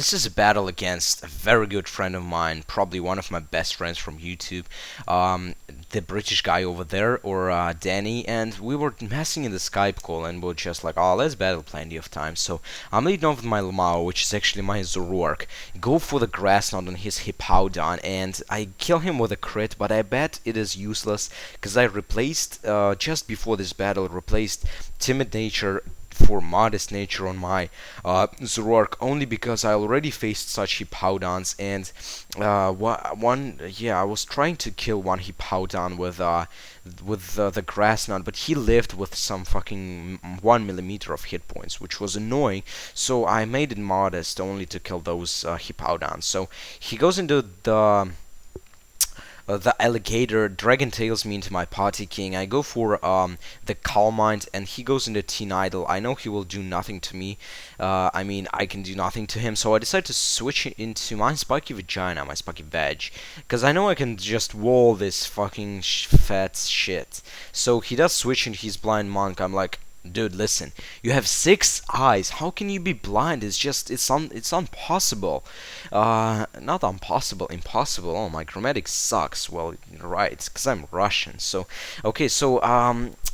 This is a battle against a very good friend of mine, probably one of my best friends from YouTube, the British guy over there, or Danny, and we were messing in the Skype call, and we're just like, oh, let's battle plenty of times. So I'm leading off with my Lamau, which is actually my Zoroark. Go for the Grass Knot on his Hippowdon, and I kill him with a crit, but I bet it is useless, because I replaced, just before this battle, replaced Timid Nature for Modest Nature on my Zoroark, only because I already faced such Hippowdons, and I was trying to kill one Hippowdon with the Grass Knot, but he lived with some fucking 1 millimeter of hit points, which was annoying. So I made it modest only to kill those Hippowdons. So he goes into the alligator, Dragon Tails me into my party king. I go for the Calm Mind, and he goes into Teen Idol. I know he will do nothing to me. I mean, I can do nothing to him, so I decide to switch into my Spiky Vagina, my Spiky Veg, because I know I can just wall this fucking fat shit. So he does switch into his Blind Monk. I'm like, dude, listen. You have 6 eyes. How can you be blind? It's impossible. Not impossible, impossible. Oh, my grammatics sucks. Well, you're right, because I'm Russian. So, okay, so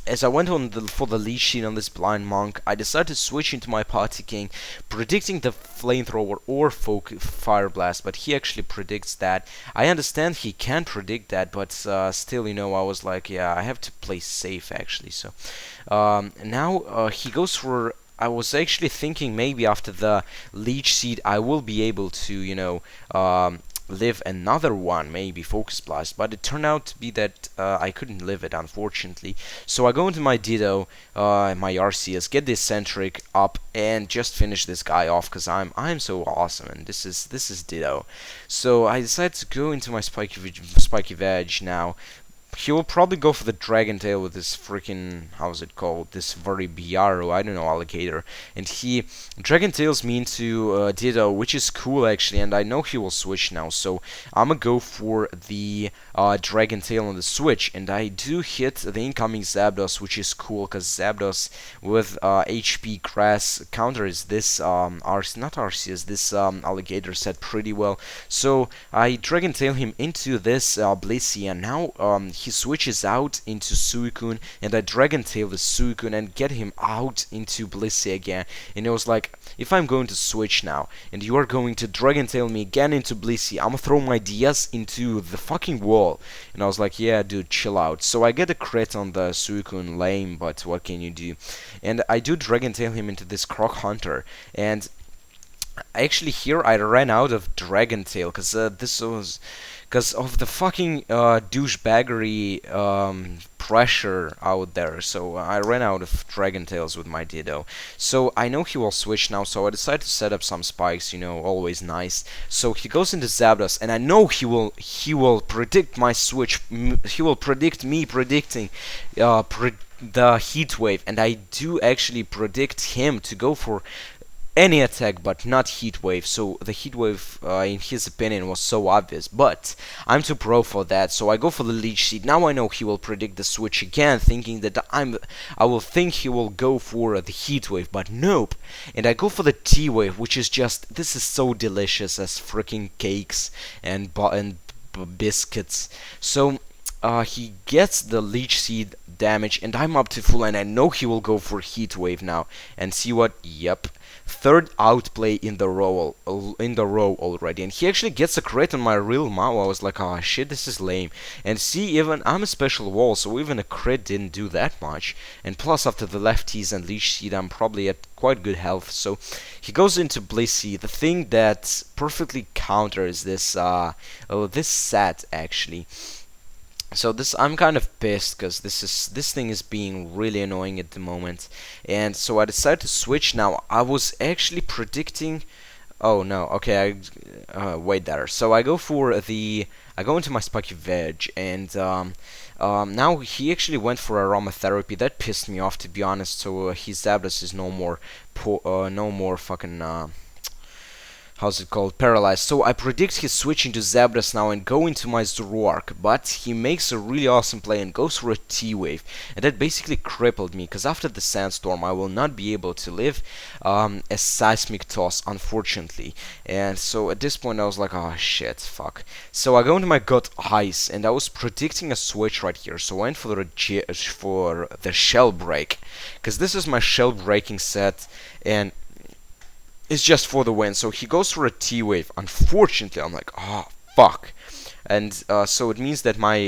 as I went on for the lead sheet on this blind monk, I decided to switch into my party king, predicting the flamethrower or fire blast. But he actually predicts that. I understand he can predict that, but still, I was like, yeah, I have to play safe actually. So. Now he goes for. I was actually thinking maybe after the Leech Seed I will be able to, live another one, maybe Focus Blast, but it turned out to be that I couldn't live it, unfortunately. So I go into my Ditto, my Arceus, get the Eccentric up, and just finish this guy off, because I'm so awesome, and this is Ditto. So I decided to go into my Spiky Veg now. He will probably go for the Dragon Tail with this freaking, how's it called, this very Biaro, I don't know, alligator. And he Dragon Tails me into Ditto, which is cool actually, and I know he will switch now, so I'm gonna go for the Dragon Tail on the switch, and I do hit the incoming Zapdos, which is cool, because Zapdos with HP Grass counters this this alligator set pretty well. So I Dragon Tail him into this Blissey, and now he switches out into Suicune, and I Dragon Tail the Suicune and get him out into Blissey again. And it was like, if I'm going to switch now, and you are going to Dragon Tail me again into Blissey, I'm gonna throw my DS into the fucking wall. And I was like, yeah, dude, chill out. So I get a crit on the Suicune, lame, but what can you do? And I do Dragon Tail him into this Croc Hunter, and actually here I ran out of Dragon Tail, because this was because of the fucking douchebaggery pressure out there. So I ran out of Dragon Tails with my Ditto. So I know he will switch now, so I decided to set up some spikes, always nice. So he goes into Zapdos, and I know he will predict my switch. He will predict me predicting the Heat Wave, and I do actually predict him to go for any attack but not Heat Wave. So the Heat Wave in his opinion was so obvious, but I'm too pro for that, so I go for the Leech Seed. Now I know he will predict the switch again, thinking that I will think he will go for the Heat Wave, but nope. And I go for the T Wave, which is just, this is so delicious as freaking cakes and biscuits. So he gets the Leech Seed damage, and I'm up to full, and I know he will go for Heat Wave now. And see what? Yep. Third outplay in the row already, and he actually gets a crit on my real Mao. I was like, oh shit, this is lame. And see, even I'm a special wall, so even a crit didn't do that much. And plus, after the lefties and Leech Seed, I'm probably at quite good health. So he goes into Blissey, the thing that perfectly counters this this set actually. So I'm kind of pissed, because this thing is being really annoying at the moment, and so I decided to switch now. I was actually predicting. Oh no, okay, wait there. So I go into my Spiky Veg, and now he actually went for aromatherapy. That pissed me off, to be honest. So his Zapdos is no more fucking how's it called, paralyzed. So I predict he's switching to Zabras now and go into my Zoroark, but he makes a really awesome play and goes for a T-Wave, and that basically crippled me, because after the Sandstorm I will not be able to live a Seismic Toss, unfortunately. And so at this point I was like, oh shit, fuck. So I go into my gut Ice, and I was predicting a switch right here, so I went for the Shell Break, because this is my Shell Breaking set, and it's just for the win. So he goes for a T-Wave. Unfortunately, I'm like, oh, fuck. And so it means that my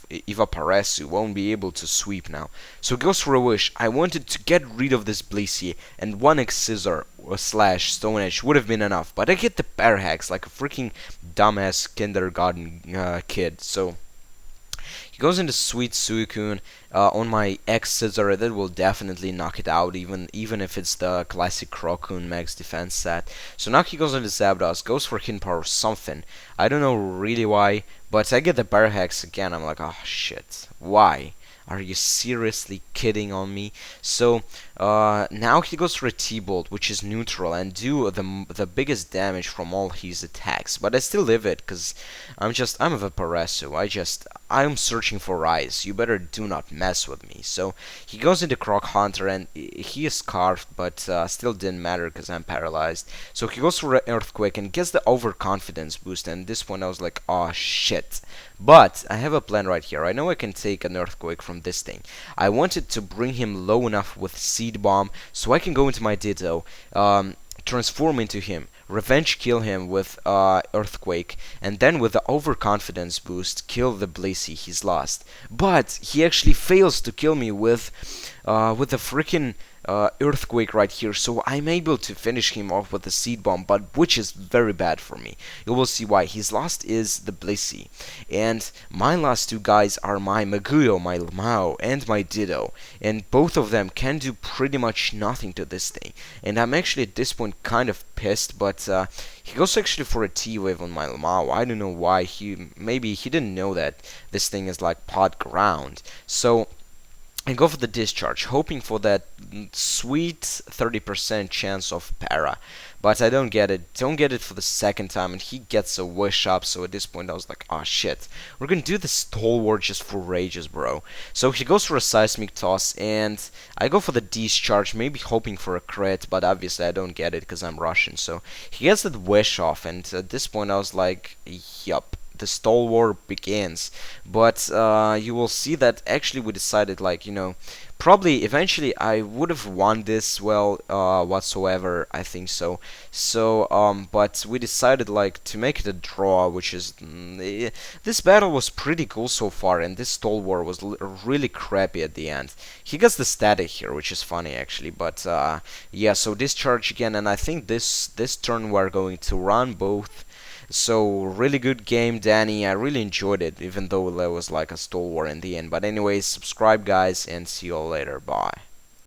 Evaporesu won't be able to sweep now. So he goes for a Wish. I wanted to get rid of this Blissey, and 1x Scissor or slash Stone Edge would have been enough. But I get the Parahax like a freaking dumbass kindergarten kid. So he goes into Sweet Suicune on my X Scissor. That will definitely knock it out, even if it's the classic Crocoon Max Defense set. So now he goes into Zapdos, goes for Hidden Power something. I don't know really why, but I get the Barhex again. I'm like, oh shit, why? Are you seriously kidding on me? So now he goes for a T-Bolt, which is neutral, and do the biggest damage from all his attacks. But I still live it, because I'm a Vaporesu. I'm searching for Ice. You better do not mess with me. So he goes into Croc Hunter, and he is scarfed, but still didn't matter because I'm paralyzed. So he goes for an Earthquake and gets the overconfidence boost, and at this point I was like, oh shit. But I have a plan right here. I know I can take an Earthquake from this thing. I wanted to bring him low enough with Seed Bomb so I can go into my Ditto, transform into him, revenge kill him with Earthquake, and then with the overconfidence boost kill the Blissey he's lost. But he actually fails to kill me with the freaking Earthquake right here, so I'm able to finish him off with a Seed Bomb, but which is very bad for me. You will see why. His last is the Blissey, and my last two guys are my Maguyo, my Lamau, and my Ditto, and both of them can do pretty much nothing to this thing. And I'm actually at this point kind of pissed, but he goes actually for a T-Wave on my Lamau. I don't know why. Maybe he didn't know that this thing is like pot ground. So I go for the Discharge, hoping for that sweet 30% chance of para, but I don't get it. Don't get it for the second time, and he gets a Wish Up. So at this point I was like, oh shit, we're gonna do the Stalwart just for rages, bro. So he goes for a Seismic Toss, and I go for the Discharge, maybe hoping for a crit, but obviously I don't get it because I'm Russian. So he gets that Wish off, and at this point I was like, yup, the Stalwart begins. But you will see that actually we decided, like, probably eventually I would have won this whatsoever, I think so. But we decided like to make it a draw, which is this battle was pretty cool so far, and this Stalwart was really crappy at the end. He gets the static here, which is funny actually, but yeah, so Discharge again, and I think this turn we're going to run both. So really good game, Danny. I really enjoyed it, even though there was like a Stalwart in the end. But anyways, subscribe guys, and see you all later. Bye.